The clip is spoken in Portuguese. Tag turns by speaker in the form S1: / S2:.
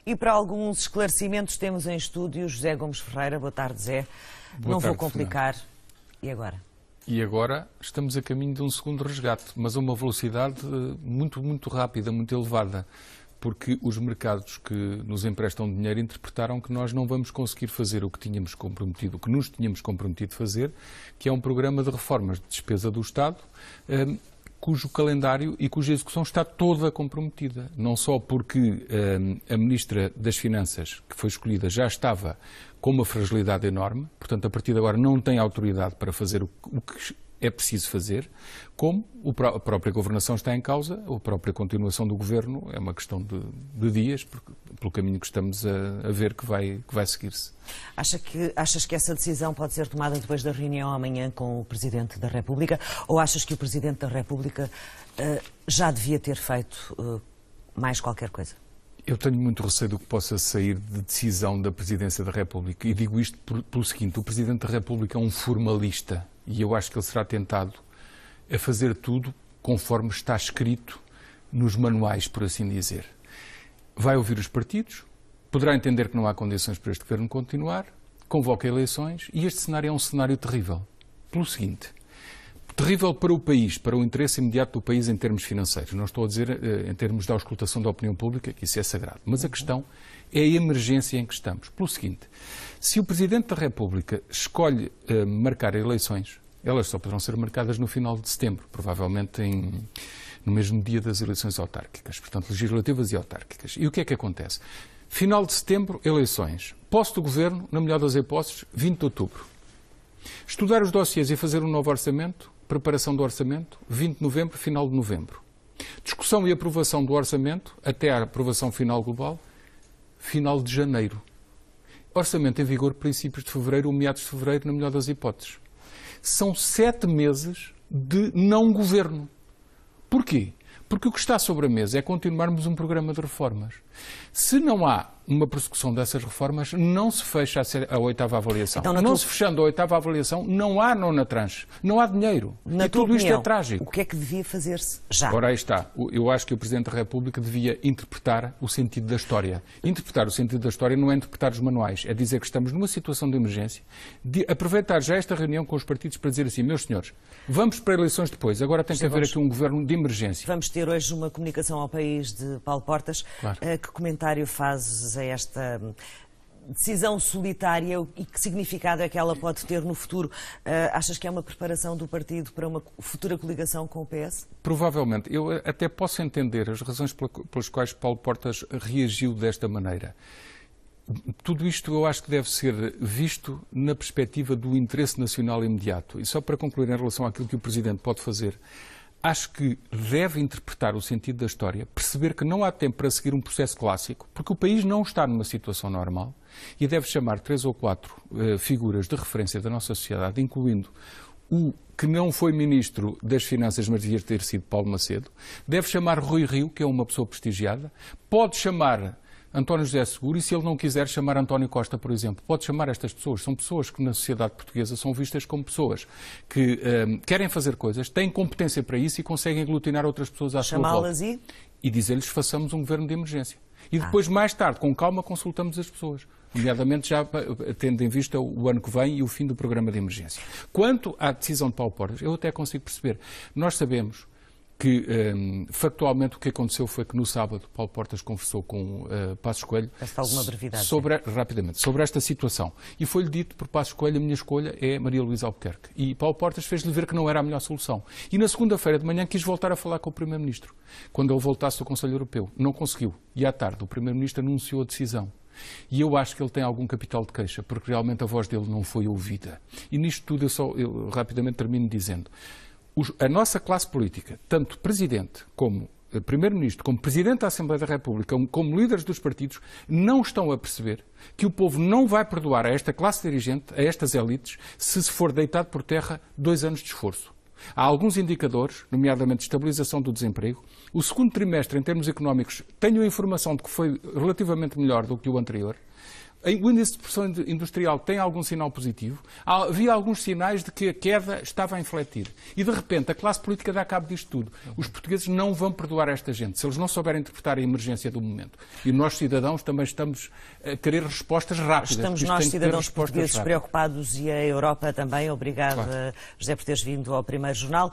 S1: E para alguns esclarecimentos temos em estúdio José Gomes Ferreira. Boa tarde, Zé. Não vou complicar. Fernando. E agora?
S2: E agora estamos a caminho de um segundo resgate, mas a uma velocidade muito rápida, muito elevada, porque os mercados que nos emprestam dinheiro interpretaram que nós não vamos conseguir fazer o que tínhamos comprometido, o que nos tínhamos comprometido a fazer, que é um programa de reformas de despesa do Estado, cujo calendário e cuja execução está toda comprometida. Não só porque a Ministra das Finanças, que foi escolhida, já estava com uma fragilidade enorme, portanto, a partir de agora não tem autoridade para fazer o que é preciso fazer, como a própria governação está em causa, a própria continuação do governo é uma questão de dias, pelo caminho que estamos a ver que vai seguir-se.
S1: Achas que essa decisão pode ser tomada depois da reunião amanhã com o Presidente da República, ou achas que o Presidente da República já devia ter feito mais qualquer coisa?
S2: Eu tenho muito receio do que possa sair de decisão da Presidência da República, e digo isto pelo seguinte: o Presidente da República é um formalista, e eu acho que ele será tentado a fazer tudo conforme está escrito nos manuais, por assim dizer. Vai ouvir os partidos, poderá entender que não há condições para este governo continuar, convoca eleições, e este cenário é um cenário terrível. Pelo seguinte: terrível para o país, para o interesse imediato do país em termos financeiros. Não estou a dizer em termos da auscultação da opinião pública, que isso é sagrado. Mas a questão é a emergência em que estamos. Pelo seguinte: se o Presidente da República escolhe marcar eleições, elas só poderão ser marcadas no final de setembro, provavelmente no mesmo dia das eleições autárquicas, portanto, legislativas e autárquicas. E o que é que acontece? Final de setembro, eleições. Posse do Governo, na melhor das hipóteses, 20 de outubro. Estudar os dossiês e fazer um novo orçamento, preparação do orçamento, 20 de novembro, final de novembro. Discussão e aprovação do orçamento, até à aprovação final global, final de janeiro. Orçamento em vigor, princípios de fevereiro ou meados de fevereiro, na melhor das hipóteses. São 7 meses de não governo. Porquê? Porque o que está sobre a mesa é continuarmos um programa de reformas. Se não há uma prossecução dessas reformas, não se fecha a 8ª avaliação. Então, não se fechando a 8ª avaliação, não há nona tranche, não há dinheiro. E tudo isto é trágico.
S1: O que é que devia fazer-se já?
S2: Ora, aí está. Eu acho que o Presidente da República devia interpretar o sentido da história. Interpretar o sentido da história não é interpretar os manuais, é dizer que estamos numa situação de emergência, de aproveitar já esta reunião com os partidos para dizer assim: meus senhores, vamos para eleições depois, agora tem que haver aqui um governo de emergência.
S1: Vamos ter hoje uma comunicação ao país de Paulo Portas. Claro. Que comentário fazes a esta decisão solitária e que significado é que ela pode ter no futuro? Achas que é uma preparação do partido para uma futura coligação com o PS?
S2: Provavelmente. Eu até posso entender as razões pelas quais Paulo Portas reagiu desta maneira. Tudo isto eu acho que deve ser visto na perspectiva do interesse nacional imediato. E só para concluir em relação àquilo que o Presidente pode fazer, acho que deve interpretar o sentido da história, perceber que não há tempo para seguir um processo clássico, porque o país não está numa situação normal, e deve chamar 3 ou 4 figuras de referência da nossa sociedade, incluindo o que não foi Ministro das Finanças, mas devia ter sido Paulo Macedo. Deve chamar Rui Rio, que é uma pessoa prestigiada. Pode chamar António José Seguro, e se ele não quiser chamar António Costa, por exemplo, pode chamar estas pessoas. São pessoas que na sociedade portuguesa são vistas como pessoas que querem fazer coisas, têm competência para isso e conseguem aglutinar outras pessoas à sua volta.
S1: Chamá-las
S2: E dizer-lhes: façamos um governo de emergência. E depois, mais tarde, com calma, consultamos as pessoas. Nomeadamente já tendo em vista o ano que vem e o fim do programa de emergência. Quanto à decisão de Paulo Portas, eu até consigo perceber. Nós sabemos que, factualmente, o que aconteceu foi que no sábado Paulo Portas conversou com Passos Coelho rapidamente sobre esta situação. E foi-lhe dito por Passos Coelho: a minha escolha é Maria Luísa Albuquerque. E Paulo Portas fez-lhe ver que não era a melhor solução. E na segunda-feira de manhã quis voltar a falar com o Primeiro-Ministro, quando ele voltasse do Conselho Europeu. Não conseguiu. E à tarde o Primeiro-Ministro anunciou a decisão. E eu acho que ele tem algum capital de queixa, porque realmente a voz dele não foi ouvida. E nisto tudo eu rapidamente termino dizendo: a nossa classe política, tanto Presidente como Primeiro-Ministro, como Presidente da Assembleia da República, como líderes dos partidos, não estão a perceber que o povo não vai perdoar a esta classe dirigente, a estas elites, se for deitado por terra 2 anos de esforço. Há alguns indicadores, nomeadamente estabilização do desemprego. O segundo trimestre, em termos económicos, tenho a informação de que foi relativamente melhor do que o anterior. O índice de produção industrial tem algum sinal positivo? Havia alguns sinais de que a queda estava a infletir. E, de repente, a classe política dá cabo disto tudo. Os portugueses não vão perdoar esta gente, se eles não souberem interpretar a emergência do momento. E nós, cidadãos, também estamos a querer respostas rápidas.
S1: Estamos nós, cidadãos portugueses, preocupados, e a Europa também. Obrigada, claro, José, por teres vindo ao Primeiro Jornal.